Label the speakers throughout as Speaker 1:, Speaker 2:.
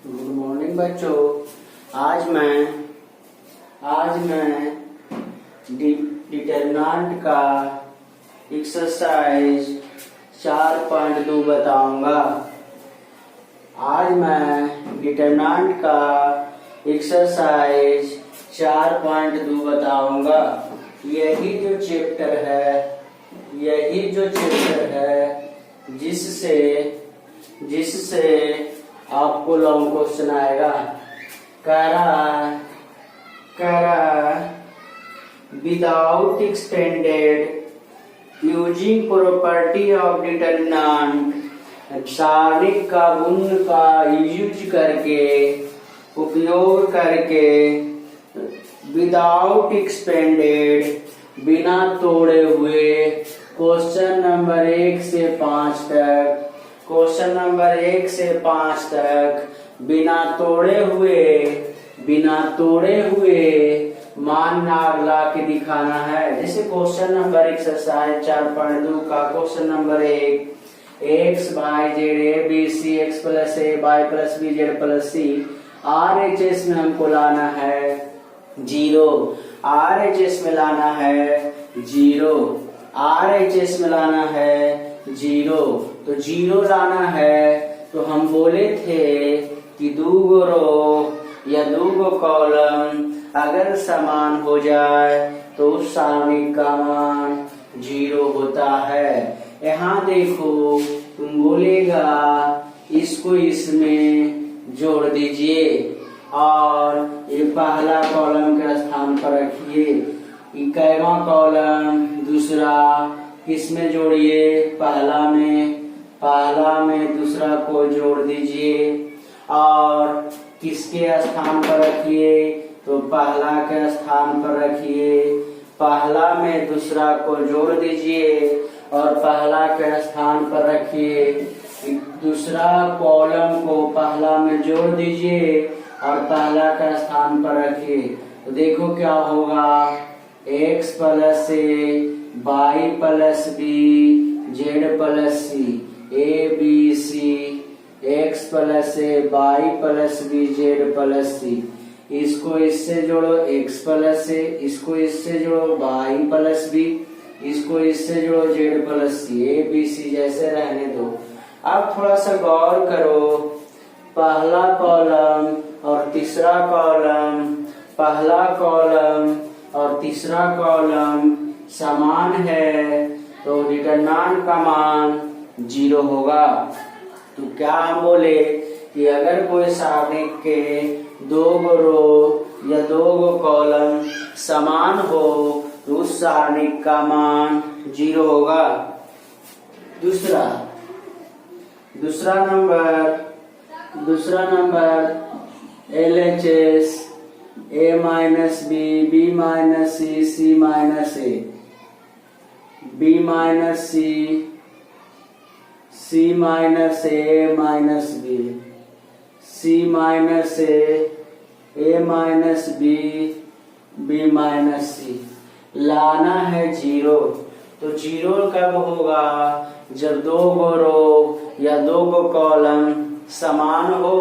Speaker 1: Good morning बच्चों। आज मैं डिटरमिनेंट का एक्सरसाइज 4.2 बताऊंगा। आज मैं डिटरमिनेंट का एक्सरसाइज 4.2 बताऊंगा। यही जो चैप्टर है जिससे आपको लॉन्ग क्वेश्चन आएगा। करा without expanded using property of determinant, सारणिक का गुण का यूज करके, उपयोग करके, विदाउट एक्सपेंडेड बिना तोड़े हुए क्वेश्चन नंबर 1 से 5 तक, बिना तोड़े हुए मान ला के दिखाना है। जैसे क्वेश्चन नंबर एक्सरसाइज 4.2 का question number 1, x by z a B C x plus A by plus B Z plus c, RHS में हमको लाना है 0, RHS में लाना है 0, RHS में लाना है 0। तो 0 लाना है तो हम बोले थे कि 2 रो या 2 कॉलम अगर समान हो जाए तो उस सारणी का मान 0 होता है। यहाँ देखो, तुम बोलेगा इसको इसमें जोड़ दीजिए और ये पहला कॉलम के स्थान पर रखिए, इक्कीसवां कॉलम दूसरा किसमें जोड़िए, पहला में दूसरा को जोड़ दीजिए और किसके स्थान पर रखिए, तो पहला के स्थान पर रखिए, पहला में दूसरा को जोड़ दीजिए और पहला के स्थान पर रखिए, दूसरा कॉलम को पहला में जोड़ दीजिए और पहला का स्थान पर रखिए। तो देखो क्या होगा, x plus A by plus B Z plus C, A B C, x plus A by plus B Z plus C. इसको इससे जोड़ो x प्लस ए, इसको इससे जोड़ो बाई प्लस बी, इसको इससे जोड़ो z plus C, A B c जैसे रहने दो। अब थोड़ा सा गौर करो, पहला कॉलम और तीसरा कॉलम, पहला कॉलम और तीसरा कॉलम समान है तो डिटरमिनेंट का मान 0 होगा। तो क्या हम बोले कि अगर कोई सारणी के 2 रो या 2 कॉलम समान हो तो उस सारणी का मान 0 होगा। दूसरा number LHS A minus B, B minus C, C minus A, B minus C, C minus A minus B, C minus A minus B, B minus C, लाना है 0। तो 0 कब होगा, जब 2 रो या 2 कॉलम समान हो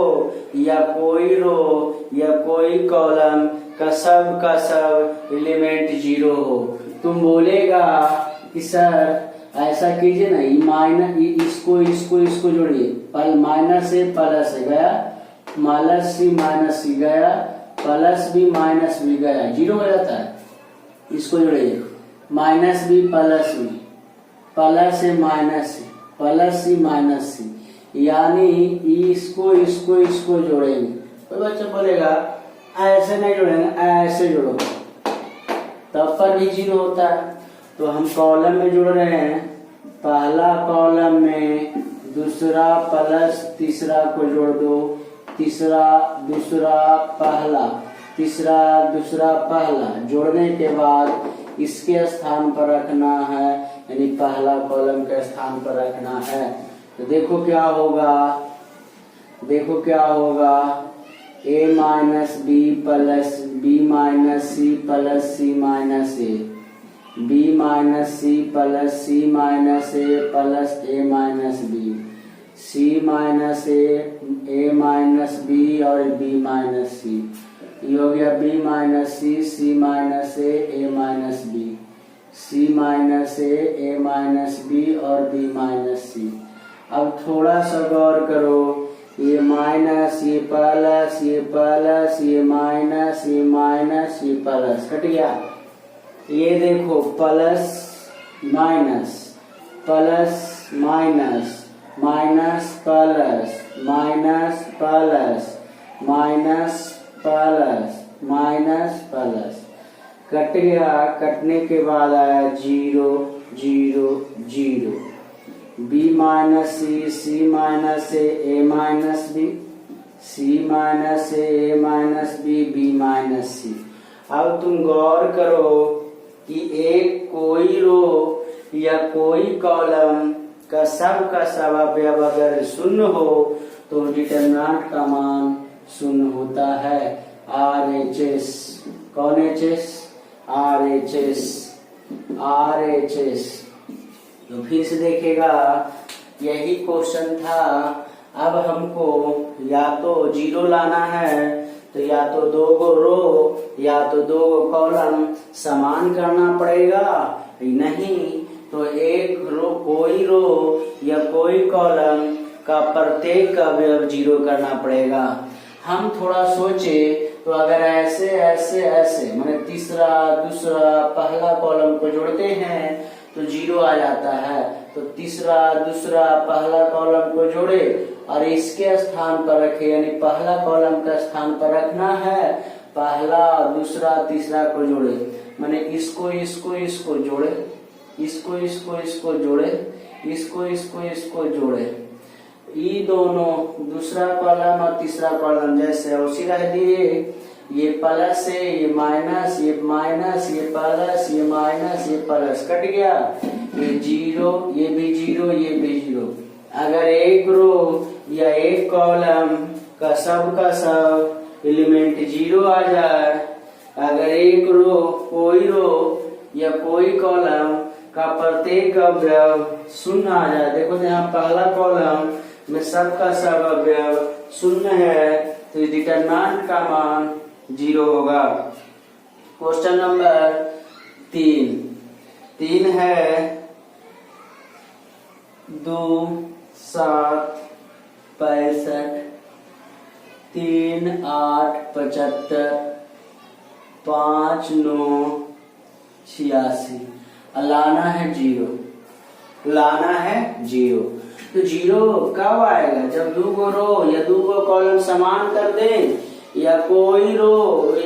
Speaker 1: या कोई रो या कोई कॉलम का सब एलिमेंट 0 हो। तुम बोलेगा कि सर ऐसा कीजिए ना, माइनस इसको जोड़िए, माइनस ए प्लस ए गया, माइनस सी गया, प्लस बी माइनस बी गया, 0 हो जाता है। इसको जोड़िए, minus b plus a minus c, plus c minus सी, यानी इसको जोड़ेंगे। तो बच्चा बोलेगा ऐसे नहीं जोड़ेंगे, ऐसे जोड़ो, तब पर भी 0 होता है। तो हम कॉलम में जोड़ रहे हैं, पहला कॉलम में दूसरा प्लस तीसरा को जोड़ दो, तीसरा दूसरा पहला, तीसरा दूसरा पहला, जोड़ने के बाद इसके स्थान पर रखना है, यानी पहला कॉलम के स्थान पर रखना है। तो देखो क्या होगा, a minus b plus b minus c plus c minus A, B minus c plus c minus a plus a minus B, C minus A minus B b और बी माइनस सी। ये हो गया b minus c minus ए minus B, सी minus ए minus b और b minus c. अब थोड़ा सा गौर करो, ये माइनस, ये प्लस, ये प्लस, ये माइनस, ये माइनस, ये प्लस, कट गया। ये देखो plus minus, plus minus, minus plus, minus plus, minus plus, minus plus, cut गया। कटने के बाद आया 0 0 0, बी माइनस सी माइनस ए माइनस बी, सी माइनस ए माइनस बी माइनस सी। अब तुम गौर करो कि एक कोई रो या कोई कॉलम का सब अवयव अगर शून्य हो तो डिटरमिनेंट का मान शून्य होता है। RHS, कौन HS? RHS, RHS। तो फिर से देखेगा, यही क्वेश्चन था। अब हमको या तो 0 लाना है, तो या तो 2 गो रो या तो 2 गो कॉलम समान करना पड़ेगा, नहीं तो एक रो, कोई रो या कोई कॉलम का प्रत्येक अवयव 0 करना पड़ेगा। हम थोड़ा सोचे तो अगर ऐसे ऐसे ऐसे माने तीसरा दूसरा पहला कॉलम को जोड़ते हैं तो 0 आ जाता है। तो तीसरा दूसरा पहला कॉलम को जोड़े और इसके स्थान पर रखे, यानी पहला कॉलम का स्थान पर रखना है, पहला दूसरा तीसरा को जोड़े, माने इसको इसको इसको जोड़े, इसको इसको इसको जोड़े, इसको इसको इसको जोड़े। ये दोनों दूसरा कॉलम और तीसरा कॉलम जैसे उसी रह दिए। ये प्लस है, ये माइनस, ये माइनस, ये प्लस, ये माइनस, ये प्लस, कट गया। ये 0, ये भी 0, ये भी 0। अगर एक रो या एक कॉलम का सब एलिमेंट 0 आ जाए, अगर एक रो, कोई रो या कोई कॉलम का प्रत्येक अवयव शून्य आ जाए, देखो यहाँ पहला कॉलम में सबका सब अवयव शून्य है, तो डिटरमिनेंट का मान 0 होगा। क्वेश्चन नंबर 3 है 2 7 65 3 8 75 5 9 86। लाना है 0, लाना है 0। तो 0 कब आएगा? जब 2 गो रो या 2 गो कॉलम समान कर दें, या कोई रो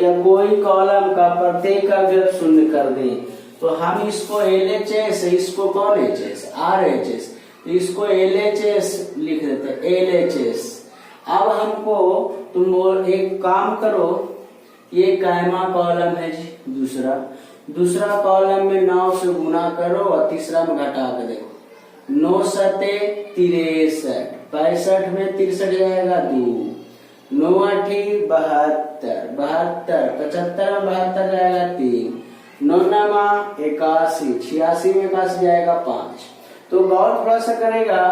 Speaker 1: या कोई कॉलम का प्रत्येक अवयव शून्य कर दें। तो हम इसको LHS, इसको कौन HS? RHS, तो इसको LHS लिख देते हैं, LHS। अब हमको तुम एक काम करो, ये कायमा कॉलम है जी, दूसरा कॉलम में 9 से गुना करो और तीसरा में घटा के देखो। 9 सते 63, 65 में 63 जाएगा 2, 9 8 72, 75 में 72 जाएगा 3, 9 9 81, 86 में 81 जाएगा 5। तो गौर थोड़ा सा करेगा,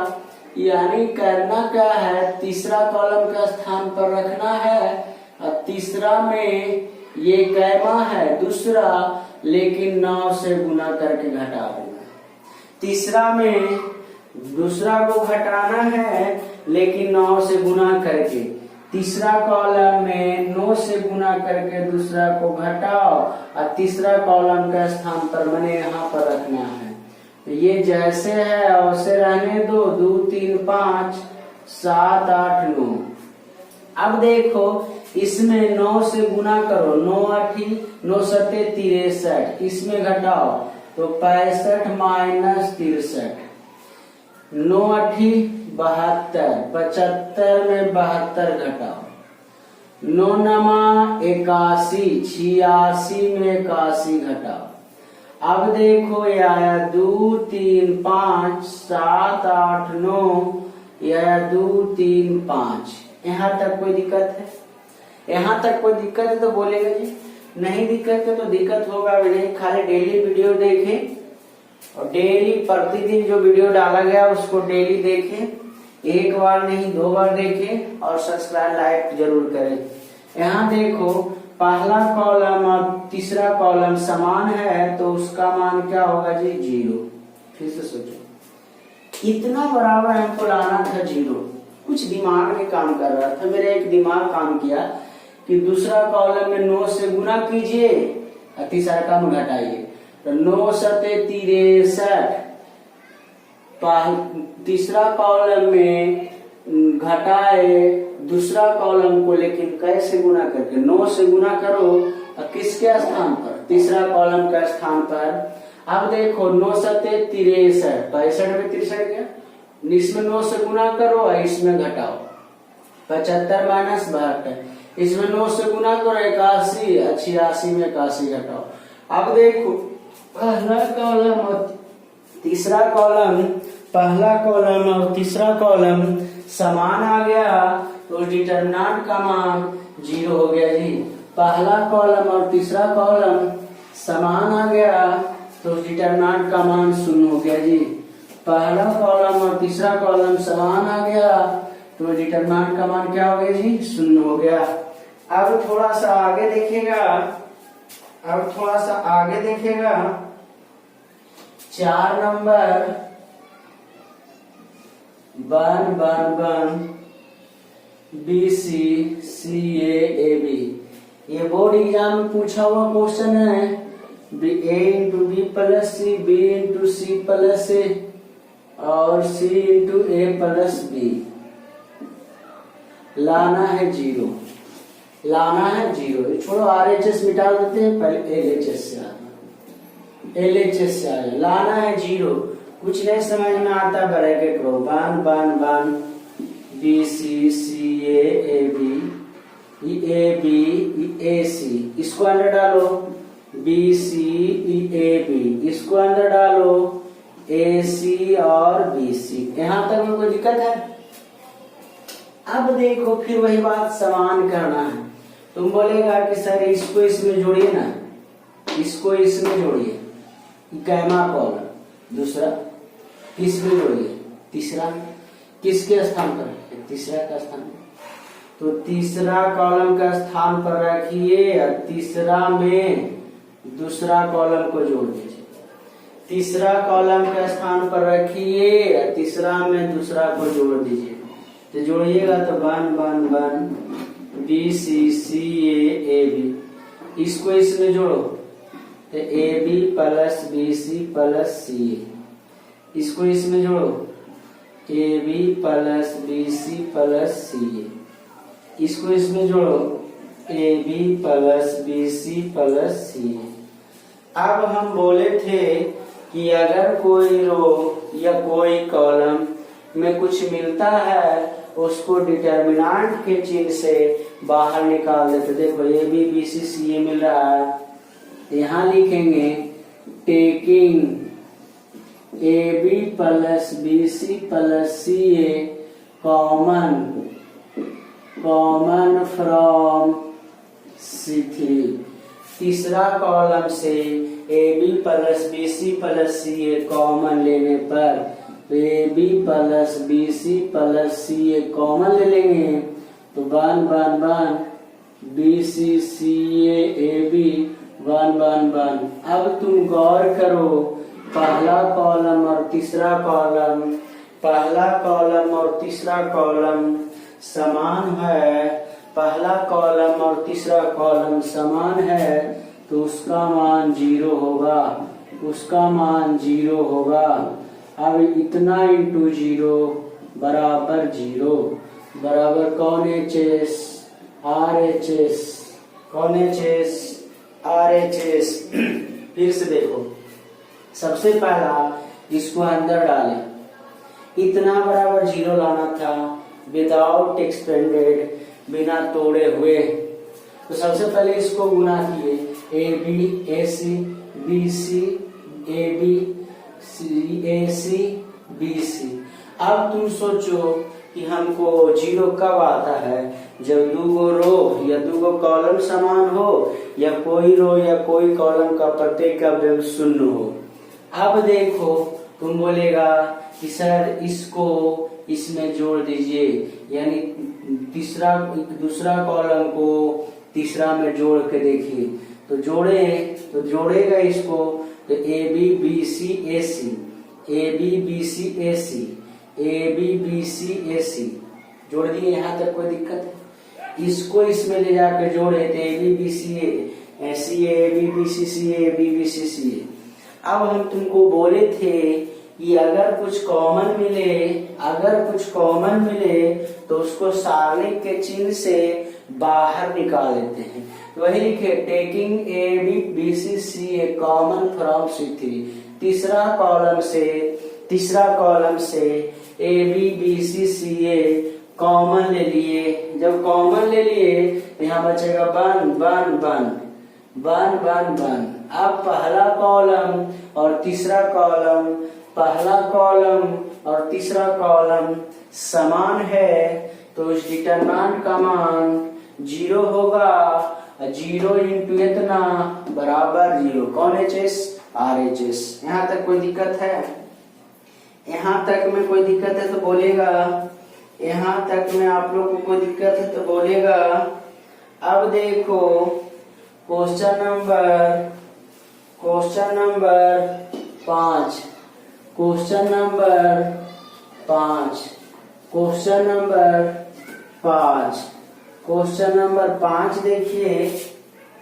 Speaker 1: यानी करना क्या है, तीसरा कॉलम का स्थान पर रखना है और तीसरा में ये कैमा है दूसरा, लेकिन 9 से गुना करके घटा देना। तीसरा में दूसरा को घटाना है लेकिन 9 से गुना करके, तीसरा कॉलम में 9 से गुना करके दूसरा को घटाओ और तीसरा कॉलम का स्थान पर मैंने यहाँ पर रखना है। तो ये जैसे है वैसे रहने दो, 2 3 5 7 8 9। अब देखो इसमें 9 से गुना करो, 9 8 9 सते 63, इसमें घटाओ तो 65 माइनस 63, 9 8 72, 75 में 72 घटाओ, 9 9 81, 86 में 81 घटाओ। अब देखो ये आया 2 3 5 7 8 9, ये आया 2 3 5। यहाँ तक कोई दिक्कत है? यहाँ तक कोई दिक्कत है तो बोलेगा जी, नहीं दिक्कत है तो दिक्कत होगा भी नहीं। खाली डेली वीडियो देखें और डेली प्रतिदिन जो वीडियो डाला गया उसको डेली देखें, एक बार नहीं 2 बार देखें और सब्सक्राइब लाइक जरूर करें। यहाँ देखो पहला कॉलम और तीसरा कॉलम समान है तो उसका मान क्या होगा जी 0। फिर से सोचो इतना बराबर हमको लाना था 0। कुछ दिमाग में काम कर रहा था, मेरा एक दिमाग काम किया कि दूसरा कॉलम में 9 से गुना कीजिए और तीसरा का घटाइए। तो 9 सते 63, तीसरा कॉलम में घटाए दूसरा कॉलम को, लेकिन कैसे गुना करके 9 से गुना करो और किसके स्थान पर, तीसरा कॉलम का स्थान पर। अब देखो 9 सते 63, 65 में 63 गया, इसमें 9 से गुना करो और इसमें घटाओ 75 माइनस 72, इसमें 9 से गुना करो 81, 86 में 81 घटाओ। अब देखो पहला कॉलम और तीसरा कॉलम, पहला कॉलम और तीसरा कॉलम समान आ गया तो डिटरमिनेंट का मान 0 हो गया जी। पहला कॉलम और तीसरा कॉलम समान आ गया तो डिटरमिनेंट का मान 0 हो गया जी। पहला कॉलम और तीसरा कॉलम समान आ गया तो डिटरमिनेंट का मान क्या हो गया जी 0 हो गया। अब थोड़ा सा आगे देखेगा, 4 नंबर 1 BC CA AB, ये बोर्ड एग्जाम में पूछा हुआ क्वेश्चन है। A into B plus C, B into C plus A और C into A plus B. लाना है 0, लाना है 0। छोड़ो RHS मिटा देते हैं, पहले LHS से आता, LHS से आया। लाना है 0, कुछ नहीं समझ में आता ब्रैकेट रो 1 BC CA AB, AB AC, इसको अंदर डालो BC AB, इसको अंदर डालो AC और BC। यहाँ तक में कोई दिक्कत है? अब देखो फिर वही बात समान करना है। तुम बोलेगा कि सर इसको इसमें जोड़िए ना, इसको इसमें जोड़िए, गैमा कॉलम दूसरा किसमें जोड़िए, तीसरा किसके स्थान पर है, तीसरा का स्थान पर। तो तीसरा कॉलम का स्थान पर रखिए और तीसरा में दूसरा कॉलम को जोड़ दीजिए। तीसरा कॉलम का स्थान पर रखिए और तीसरा में दूसरा को जोड़ दीजिए। तो जोड़िएगा तो 1 BC CA AB, इसको इसमें जोड़ो तो AB plus BC plus CA, इसको इसमें जोड़ो AB plus BC plus CA, इसको इसमें जोड़ो AB plus BC plus CA। अब हम बोले थे कि अगर कोई रो या कोई कॉलम में कुछ मिलता है उसको डिटरमिनेंट के चिन्ह से बाहर निकाल देते। देखो AB BC CA मिल रहा है, यहाँ लिखेंगे taking AB plus BC plus CA common from C3। तीसरा कॉलम से AB plus BC plus CA common लेने पर AB plus BC plus CA common ले लेंगे तो 1 BC CA AB 1 अब तुम गौर करो पहला कॉलम और तीसरा कॉलम, पहला कॉलम और तीसरा कॉलम समान है, पहला कॉलम और तीसरा कॉलम समान है तो उसका मान 0 होगा, उसका मान 0 होगा। अब इतना इंटू 0 बराबर 0 बराबर कौन HS RHS, कौन HS RHS। फिर से देखो सबसे पहला इसको अंदर डाले, इतना बराबर 0 लाना था विदाउट एक्सपेंडेड, बिना तोड़े हुए। तो सबसे पहले इसको गुना किए AB AC BC AB AC BC। अब तुम सोचो कि हमको 0 कब आता है, जब 2 रो या 2 कॉलम समान हो या कोई रो या कोई कॉलम का प्रत्येक का व्यंग 0 हो। अब देखो तुम बोलेगा कि सर इसको इसमें जोड़ दीजिए, यानी दूसरा कॉलम को तीसरा में जोड़ के देखिए, तो जोड़ेगा इसको, तो A B B C A C, A B B C A C, A B B C A C जोड़ दिए। यहाँ तक कोई दिक्कत है? इसको इसमें ले जाकर जोड़े तो A B B C A C, A B B C C, A B B C C A. अब हम तुमको बोले थे कि अगर कुछ कॉमन मिले तो उसको सारणिक के चिन्ह से बाहर निकाल लेते हैं। तो वही लिखे, taking a B B C C a common from C3। तीसरा कॉलम से a B B C C a common ले लिए। जब कॉमन ले लिए तो यहाँ बचेगा 1 1 1 1 1 1। अब पहला कॉलम और तीसरा कॉलम समान है, तो इस डिटरमिनेंट का मान 0 होगा। 0 इंटू इतना बराबर 0। कौन HS? RHS। यहाँ तक कोई दिक्कत है? यहाँ तक में कोई दिक्कत है तो बोलेगा। यहाँ तक में आप लोग को कोई दिक्कत है तो बोलेगा। अब देखो क्वेश्चन नंबर 5। क्वेश्चन नंबर 5 देखिए।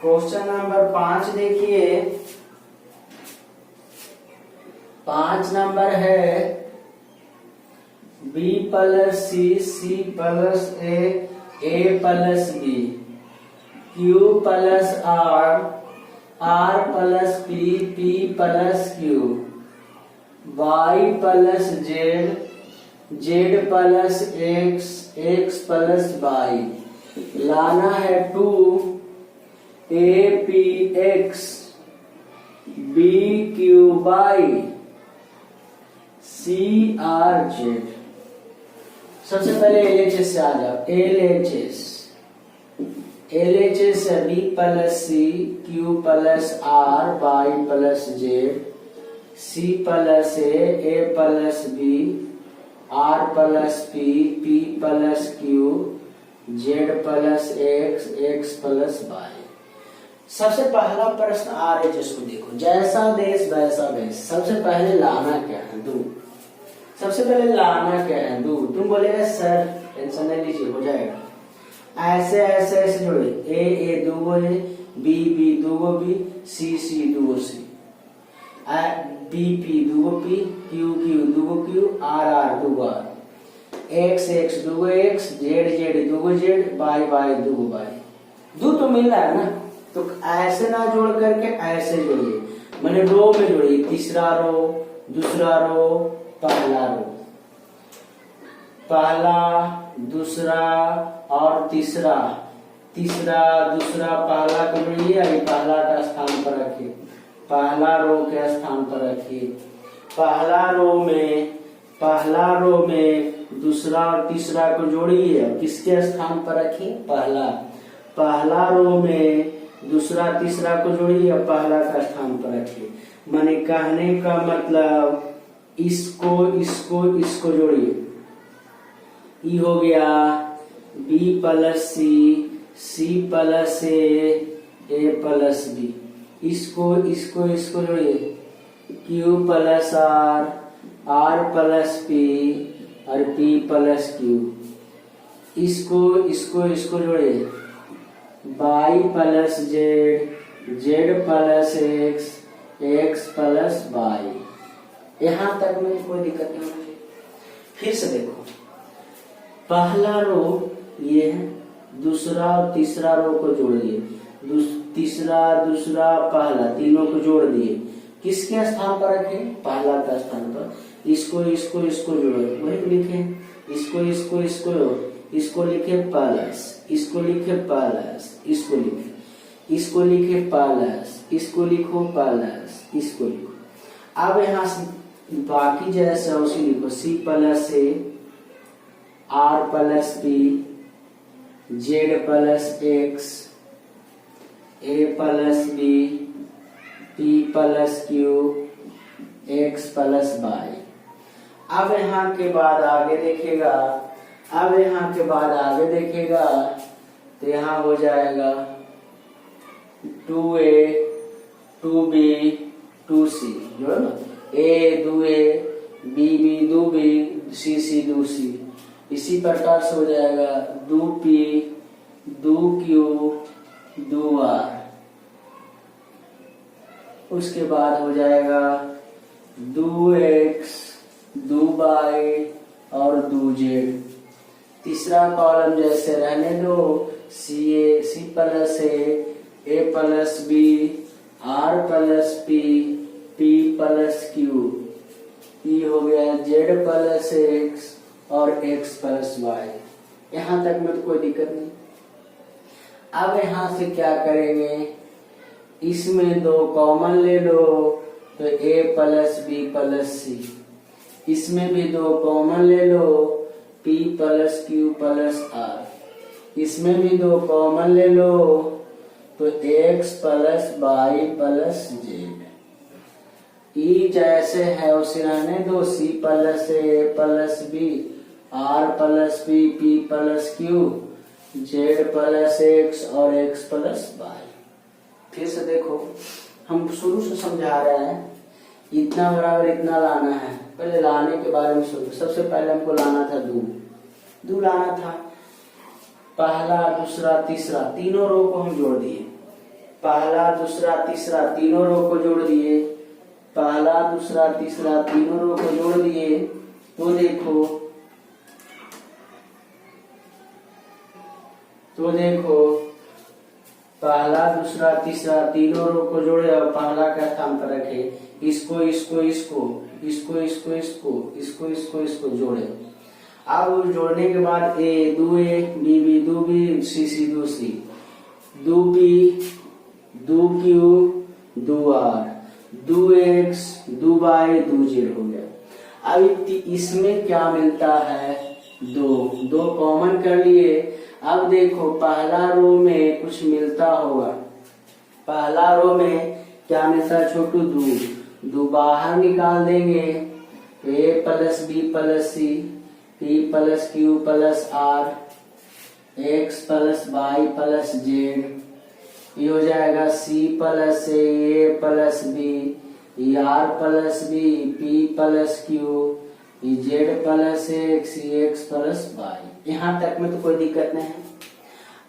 Speaker 1: क्वेश्चन नंबर 5 देखिए। 5 नंबर है B plus C plus A plus B, Q plus R plus P plus Q, Y plus Z plus X plus Y। लाना है 2APX BQY CRZ। सबसे पहले LHS से आ जाओ। LHS है B plus C, Q plus R, Y plus Z, C plus A plus B, R plus P plus Q, Z plus X plus Y। सबसे पहला प्रश्न RHS को देखो। जैसा देश वैसा भेष। सबसे पहले लाना क्या है? दूर। तुम बोलेगा सर टेंशन नहीं लीजिए, हो जाएगा। ऐसे जोड़े, ए दूगो ए, बी दूगो बी, सी दूगो सी, पी दूगो पी, क्यू दूगो क्यू, आर दूगो आर, एक्स दूगो एक्स, जेड दूगो जेड, वाई दूगो वाई। दो तो मिल रहा है ना, तो ऐसे ना जोड़ करके ऐसे जोड़िए, मैंने रो में जोड़िए। तीसरा रो, दूसरा रो, पहला रो, पहला दूसरा और तीसरा दूसरा पहला को जोड़िए, अभी पहला का स्थान पर रखिए, पहला रो के स्थान पर रखिए। पहला रो में दूसरा और तीसरा को जोड़िए, किसके स्थान पर रखिए? पहला रो में दूसरा तीसरा को जोड़िए, पहला का स्थान पर रखिए। माने कहने का मतलब इसको जोड़िए। ई हो गया B plus C plus A plus B। इसको जोड़िए, Q plus R plus P और P प्लस Q। इसको जोड़िए, Y plus Z plus X plus Y। यहाँ तक में कोई दिक्कत नहीं होगी। फिर से देखो, पहला रो ये है, दूसरा और तीसरा रो को जोड़ दिए, तीसरा दूसरा पहला, तीनों को जोड़ दिए। किसके स्थान पर रखे? पहला का स्थान पर। इसको जोड़े, वही लिखे। इसको लिखे प्लस, इसको लिखे प्लस, इसको लिखे प्लस, इसको लिखो प्लस, इसको लिखो। अब यहाँ से बाकी जैसे उसी लिखो, C plus A, R plus P, Z plus X, A plus B, P plus Q, X plus Y। अब यहाँ के बाद आगे देखेगा, अब यहाँ के बाद आगे देखेगा तो यहाँ हो जाएगा 2a 2b 2c, जो है ना, a 2a b 2b c 2c। इसी प्रकार से हो जाएगा 2p 2q 2r। उसके बाद हो जाएगा 2x 2y और 2z। तीसरा कॉलम जैसे रहने दो, c plus a plus b r plus p p plus q, p हो गया z प्लस x और x प्लस y। यहाँ तक में तो कोई दिक्कत नहीं। अब यहाँ से क्या करेंगे, इसमें दो कॉमन ले लो तो a plus b plus c, इसमें भी दो कॉमन ले लो p plus q plus r, इसमें भी दो कॉमन ले लो तो x plus y plus z। ई जैसे है उसे रहने दो, c plus a plus b r plus p p plus q z plus x और x प्लस y। फिर से देखो, हम शुरू से समझा रहे हैं, इतना बराबर इतना लाना है। पहले लाने के बारे में सोचो। सबसे पहले हमको लाना था दो लाना था, पहला दूसरा तीसरा तीनों रो को हम जोड़ दिए, पहला दूसरा तीसरा तीनों रो को जोड़ दिए, पहला दूसरा तीसरा तीनों रो को जोड़ दिए। तो देखो पहला दूसरा तीसरा तीनों रो को जोड़े और पहला का स्थान पर रखे, इसको इसको इसको इसको इसको इसको इसको इसको इसको जोड़े। अब जोड़ने के बाद a 2a b 2b c 2c 2p 2q 2r 2x 2y 2z हो गया। अब इसमें क्या मिलता है, दो कॉमन कर लिए। अब देखो पहला रो में कुछ मिलता होगा, पहला रो में क्या मिलता है छोटू, दो बाहर निकाल देंगे, a plus b plus c p plus q plus r x plus y plus z। ये हो जाएगा c plus a plus b r plus b p plus q z plus x plus y। यहाँ तक में तो कोई दिक्कत नहीं है।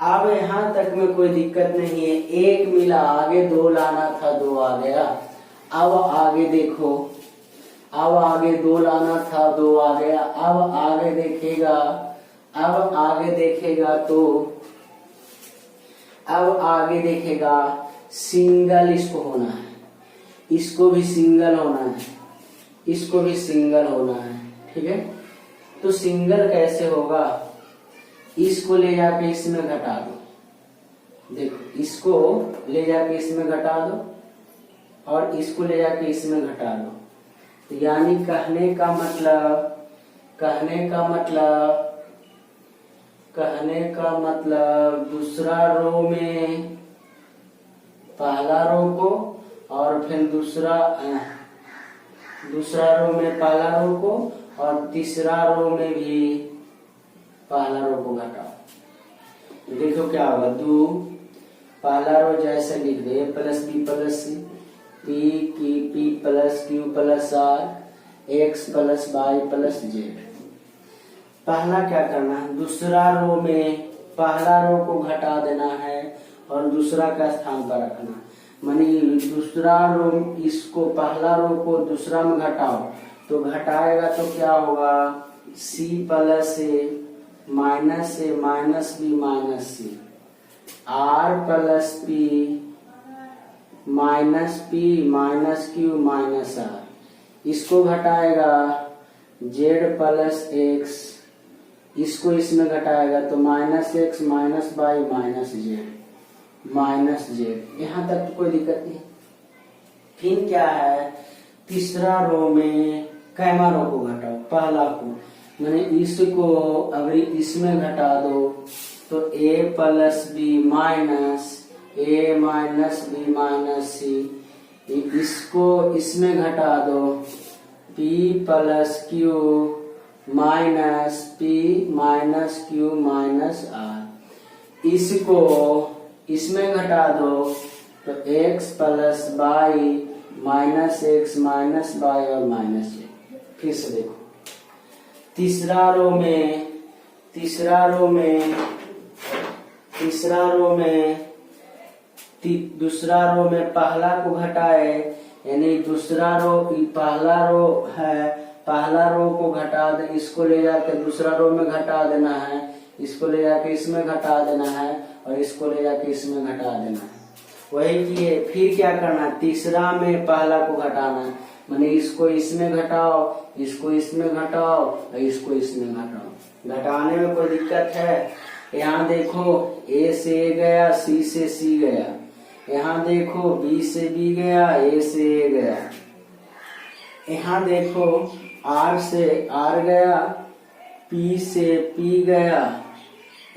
Speaker 1: अब यहाँ तक में कोई दिक्कत नहीं है, एक मिला, आगे दो लाना था, दो आ गया। अब आगे देखो, अब आगे दो लाना था, दो आ गया। अब आगे देखेगा सिंगल इसको होना है, इसको भी सिंगल होना है, इसको भी सिंगल होना है, ठीक है। तो सिंगल कैसे होगा, इसको ले जाके इसमें घटा दो, देखो इसको ले जाके इसमें घटा दो और इसको ले जाके इसमें घटा दो। तो यानी कहने का मतलब दूसरा रो में पहला रो को और फिर दूसरा रो में पहला रो को और तीसरा रो में भी पहला रो को घटाओ। देखो क्या होगा, दो पहला रो जैसे लिख दे, a plus b plus c p plus q plus r x plus y plus z। पहला क्या करना है, दूसरा रो में पहला रो को घटा देना है और दूसरा का स्थान पर रखना। मानी दूसरा रो, इसको पहला रो को दूसरा में घटाओ तो घटाएगा तो क्या होगा, c plus a minus b minus c r plus p minus q minus r। इसको घटाएगा z प्लस x, इसको इसमें घटाएगा तो minus x minus y minus z। यहाँ तक तो कोई दिक्कत नहीं। फिर क्या है, तीसरा रो में कैमा रो को घटाओ, पहला को, मैंने इसको अगर इसमें घटा दो तो a plus b minus b minus c, इसको इसमें घटा दो P plus Q minus P minus Q minus R। इसको इसमें घटा दो तो x plus y minus x minus y और माइनस जे। फिर से देखो, तीसरा रो दूसरा रो में पहला को घटाए, यानी दूसरा रो पहला रो है, पहला रो को घटा दे, इसको ले जाके दूसरा रो में घटा देना है, इसको ले जाके इसमें घटा देना है और इसको ले जाके इसमें घटा देना है। वही किए, फिर क्या करना है, तीसरा में पहला को घटाना है, माने इसको इसमें घटाओ, इसको इसमें घटाओ और इसको इसमें घटाओ। घटाने में कोई दिक्कत है? यहाँ देखो A से A गया, C से C गया, यहाँ देखो B से B गया, A से A गया, यहाँ देखो R से R गया, P से P गया,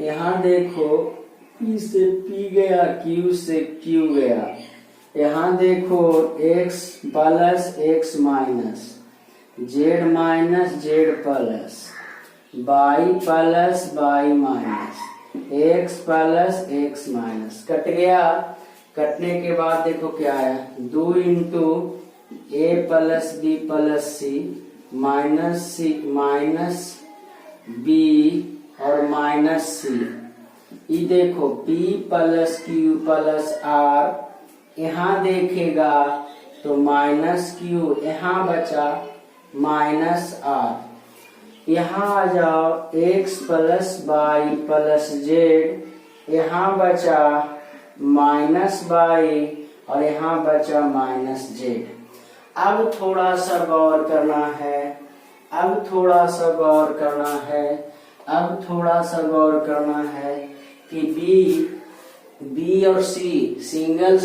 Speaker 1: यहाँ देखो P से P गया, Q से Q गया, यहाँ देखो x plus x minus, z minus z plus, y plus y minus, x plus x minus. Cut गया। कटने के बाद देखो क्या है, 2 into a plus b plus c minus b और माइनस c। ये देखो p plus q plus r, यहाँ देखेगा तो माइनस q, यहाँ बचा माइनस r। यहाँ आ जाओ x plus y plus z, यहाँ बचा माइनस y और यहाँ बचा माइनस z। अब थोड़ा सा गौर करना है कि B और C सिंगल